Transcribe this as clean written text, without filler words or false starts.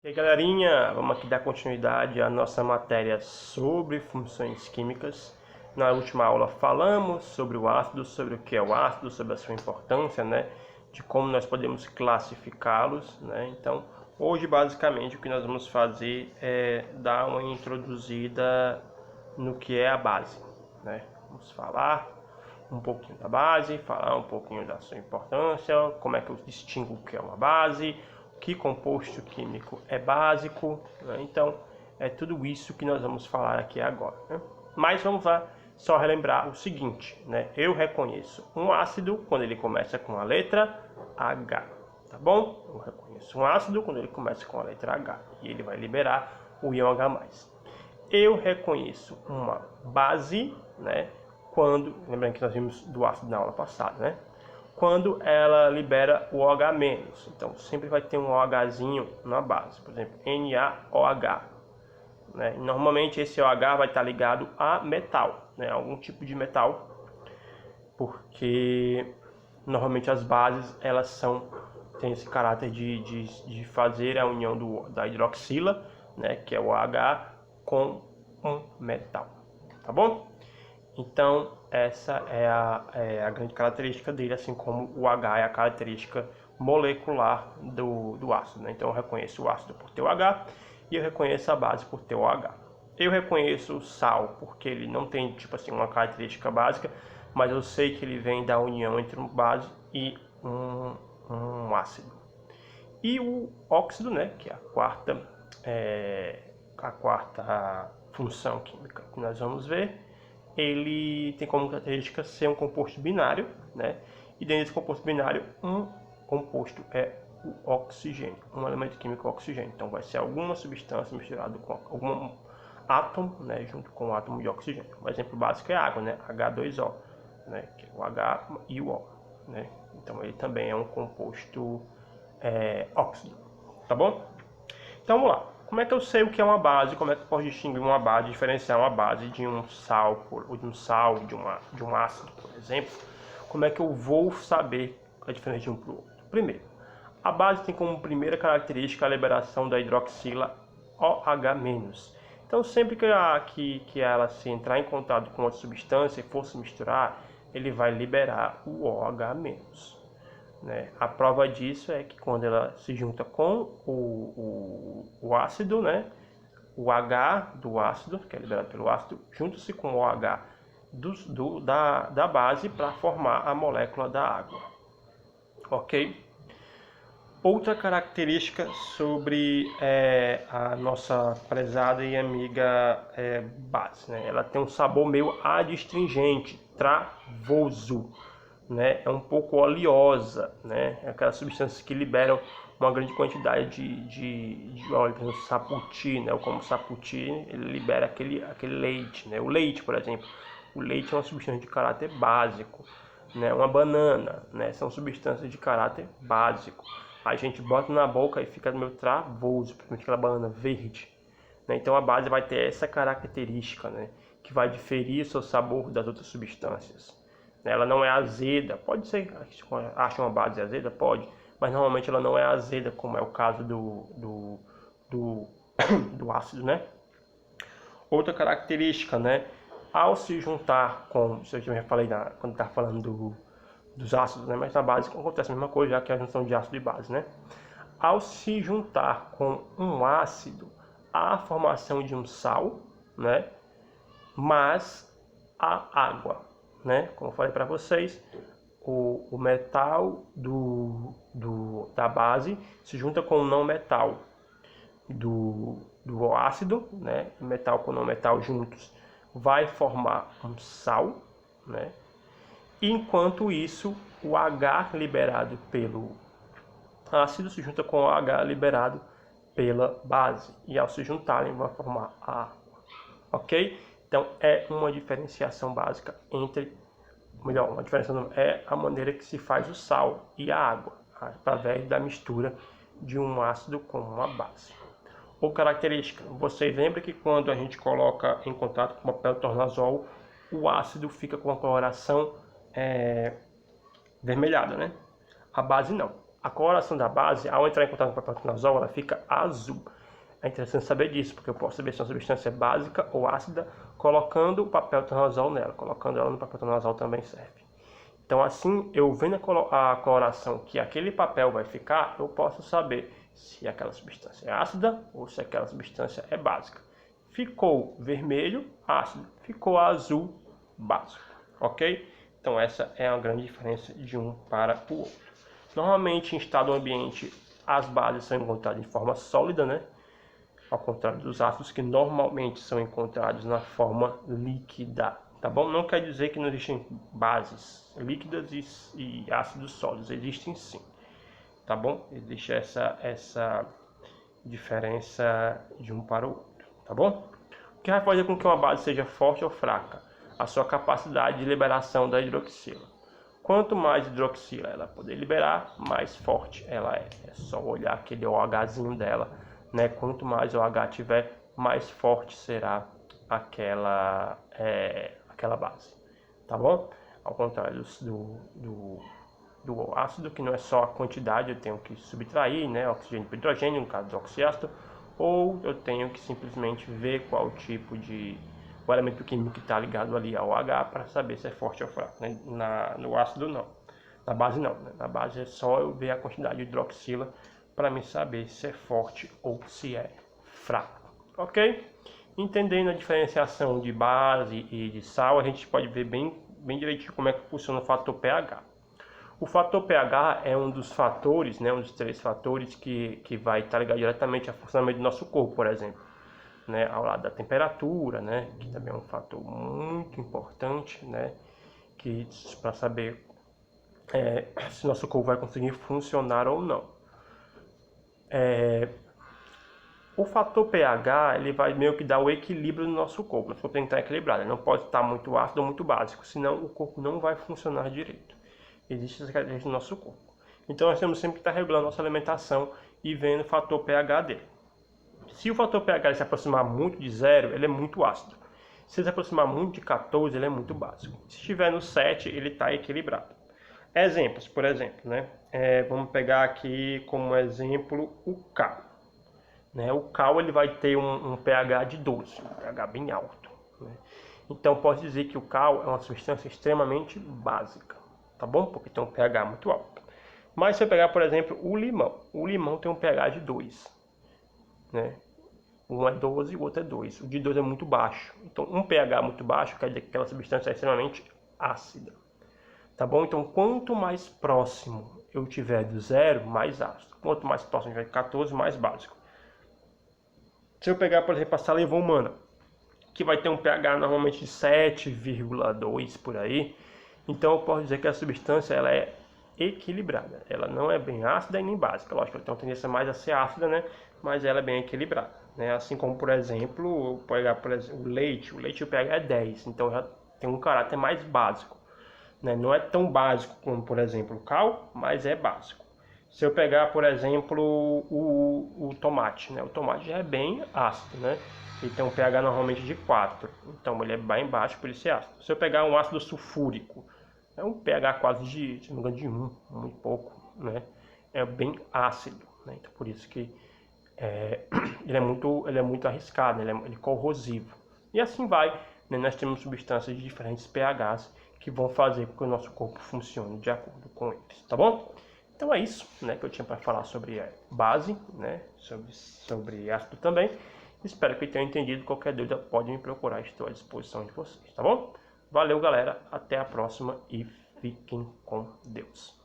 E aí, galerinha, vamos aqui dar continuidade à nossa matéria sobre funções químicas. Na última aula falamos sobre o ácido, sobre o que é o ácido, sobre a sua importância, né, de como nós podemos classificá-los, né. Então, hoje basicamente o que nós vamos fazer é dar uma introduzida no que é a base, né. Vamos falar um pouquinho da base, falar um pouquinho da sua importância, como é que eu distingo o que é uma base, que composto químico é básico, né? Então é tudo isso que nós vamos falar aqui agora, né? Mas vamos lá só relembrar o seguinte, né? Eu reconheço um ácido quando ele começa com a letra H, tá bom? Eu reconheço um ácido quando ele começa com a letra H e ele vai liberar o íon H+. Eu reconheço uma base, né? Quando, lembrando que nós vimos do ácido na aula passada, né? Quando ela libera o OH-, então sempre vai ter um OHzinho na base, por exemplo, NaOH, né? E normalmente esse OH vai estar ligado a metal, né? Algum tipo de metal, porque normalmente as bases elas têm esse caráter de fazer a união da hidroxila, né? Que é o OH com um metal, tá bom? Então, essa é a grande característica dele, assim como o H é a característica molecular do ácido, né? Então, eu reconheço o ácido por ter o H e eu reconheço a base por ter o OH. Eu reconheço o sal porque ele não tem, tipo assim, uma característica básica, mas eu sei que ele vem da união entre uma base e um ácido. E o óxido, né, que é a quarta função química que nós vamos ver, ele tem como característica ser um composto binário, né? E dentro desse composto binário, um composto é o oxigênio, um elemento químico oxigênio. Então vai ser alguma substância misturada com algum átomo, né, junto com o átomo de oxigênio. Um exemplo básico é a água, né? H2O, né? Que é o H e o O, né? Então ele também é um composto óxido, tá bom? Então vamos lá. Como é que eu sei o que é uma base? Como é que eu posso distinguir uma base, diferenciar uma base de um sal, ou de um ácido, por exemplo? Como é que eu vou saber a diferença de um para o outro? Primeiro, a base tem como primeira característica a liberação da hidroxila OH-. Então, sempre que ela se entrar em contato com outra substância e for se misturar, ele vai liberar o OH-. Né? A prova disso é que quando ela se junta com o ácido, né? O H do ácido, que é liberado pelo ácido, junta-se com o OH da base para formar a molécula da água. Ok? Outra característica sobre a nossa prezada e amiga base, né? Ela tem um sabor meio adstringente, travoso, né? É um pouco oleosa, né? É aquelas substâncias que liberam uma grande quantidade de óleo, por exemplo, saputi, né? Como saputi, ele libera aquele leite, né? O leite, por exemplo, o leite é uma substância de caráter básico, né? Uma banana, né? São substâncias de caráter básico. A gente bota na boca e fica meio travoso, principalmente aquela banana verde, né? Então a base vai ter essa característica, né? Que vai diferir o seu sabor das outras substâncias. Ela não é azeda, pode ser, acha uma base azeda? Pode, mas normalmente ela não é azeda, como é o caso do ácido, né? Outra característica, né? Ao se juntar com, isso eu já falei quando estava falando dos ácidos, né? Mas na base acontece a mesma coisa, já que é a junção de ácido e base, né? Ao se juntar com um ácido, há a formação de um sal, né? Mas a água, né? Como eu falei para vocês, o metal da base se junta com o não metal do ácido, né? Metal com não metal juntos vai formar um sal, né? Enquanto isso, o H liberado pelo ácido se junta com o H liberado pela base e ao se juntarem vai formar a água, ok? Então é uma diferenciação básica uma diferença é a maneira que se faz o sal e a água, através da mistura de um ácido com uma base. Ou característica, vocês lembram que quando a gente coloca em contato com papel tornasol, o ácido fica com a coloração vermelhada, né? A base não. a coloração da base, ao entrar em contato com o papel tanazol, ela fica azul. É interessante saber disso, porque eu posso saber se uma substância é básica ou ácida colocando o papel tanazol nela. Colocando ela no papel tanazol também serve. Então assim, eu vendo a coloração que aquele papel vai ficar, eu posso saber se aquela substância é ácida ou se aquela substância é básica. Ficou vermelho, ácido. Ficou azul, básico. Ok? Então essa é a grande diferença de um para o outro. Normalmente em estado ambiente as bases são encontradas de forma sólida, né? Ao contrário dos ácidos que normalmente são encontrados na forma líquida, tá bom? Não quer dizer que não existem bases líquidas e ácidos sólidos, existem sim, tá bom? Existe essa diferença de um para o outro, tá bom? O que vai fazer com que uma base seja forte ou fraca? A sua capacidade de liberação da hidroxila. Quanto mais hidroxila ela poder liberar, mais forte ela é. É só olhar aquele OHzinho dela, né? Quanto mais OH tiver, mais forte será aquela base, tá bom? Ao contrário do ácido, que não é só a quantidade, eu tenho que subtrair, né? Oxigênio para hidrogênio, no caso do oxiácido, ou eu tenho que simplesmente ver qual tipo o elemento químico que está ligado ali ao H para saber se é forte ou fraco, né? No ácido não, na base não, né? Na base é só eu ver a quantidade de hidroxila para me saber se é forte ou se é fraco, ok? Entendendo a diferenciação de base e de sal, a gente pode ver bem direitinho como é que funciona o fator pH. O fator pH é um dos fatores, né, um dos 3 fatores que vai estar ligado diretamente ao funcionamento do nosso corpo, por exemplo, né, ao lado da temperatura, né, que também é um fator muito importante, né, que para saber se nosso corpo vai conseguir funcionar ou não. O fator pH ele vai meio que dar o equilíbrio no nosso corpo. Nosso corpo tem que estar equilibrado, ele não pode estar muito ácido ou muito básico, senão o corpo não vai funcionar direito. Existe essa característica no nosso corpo. Então nós temos sempre que estar regulando nossa alimentação e vendo o fator pH dele. Se o fator pH se aproximar muito de 0, ele é muito ácido. Se ele se aproximar muito de 14, ele é muito básico. Se estiver no 7, ele está equilibrado. Exemplos, por exemplo, né? Vamos pegar aqui como exemplo o cal. Né? O cal ele vai ter um pH de 12, um pH bem alto. Né? Então posso dizer que o cal é uma substância extremamente básica, tá bom? Porque tem um pH muito alto. Mas se eu pegar, por exemplo, o limão tem um pH de 2. Né? Um é 12 e o outro é 2. O de 2 é muito baixo. Então um pH muito baixo quer dizer que aquela substância é extremamente ácida. Tá bom? Então quanto mais próximo eu tiver do 0, mais ácido. Quanto mais próximo eu tiver de 14, mais básico. Se eu pegar, por exemplo, a saliva humana, que vai ter um pH normalmente de 7,2 por aí, então eu posso dizer que a substância ela é equilibrada. Ela não é bem ácida e nem básica. Lógico, ela tem uma tendência mais a ser ácida, né? Mas ela é bem equilibrada. Né? Assim como, por exemplo, eu pegar por exemplo, o leite o pH é 10, então já tem um caráter mais básico. Né? Não é tão básico como, por exemplo, o cal, mas é básico. Se eu pegar, por exemplo, o tomate, né? O tomate já é bem ácido, né? Ele tem um pH normalmente de 4, então ele é bem baixo por isso é ácido. Se eu pegar um ácido sulfúrico, é um pH quase de, se não me engano, de 1, muito pouco, né? É bem ácido, né? Então por isso que ele é muito arriscado, ele é corrosivo. E assim vai, né? Nós temos substâncias de diferentes pHs que vão fazer com que o nosso corpo funcione de acordo com eles, tá bom? Então é isso, né, que eu tinha para falar sobre base, né, sobre ácido também. Espero que tenham entendido. Qualquer dúvida pode me procurar, estou à disposição de vocês, tá bom? Valeu, galera, até a próxima e fiquem com Deus.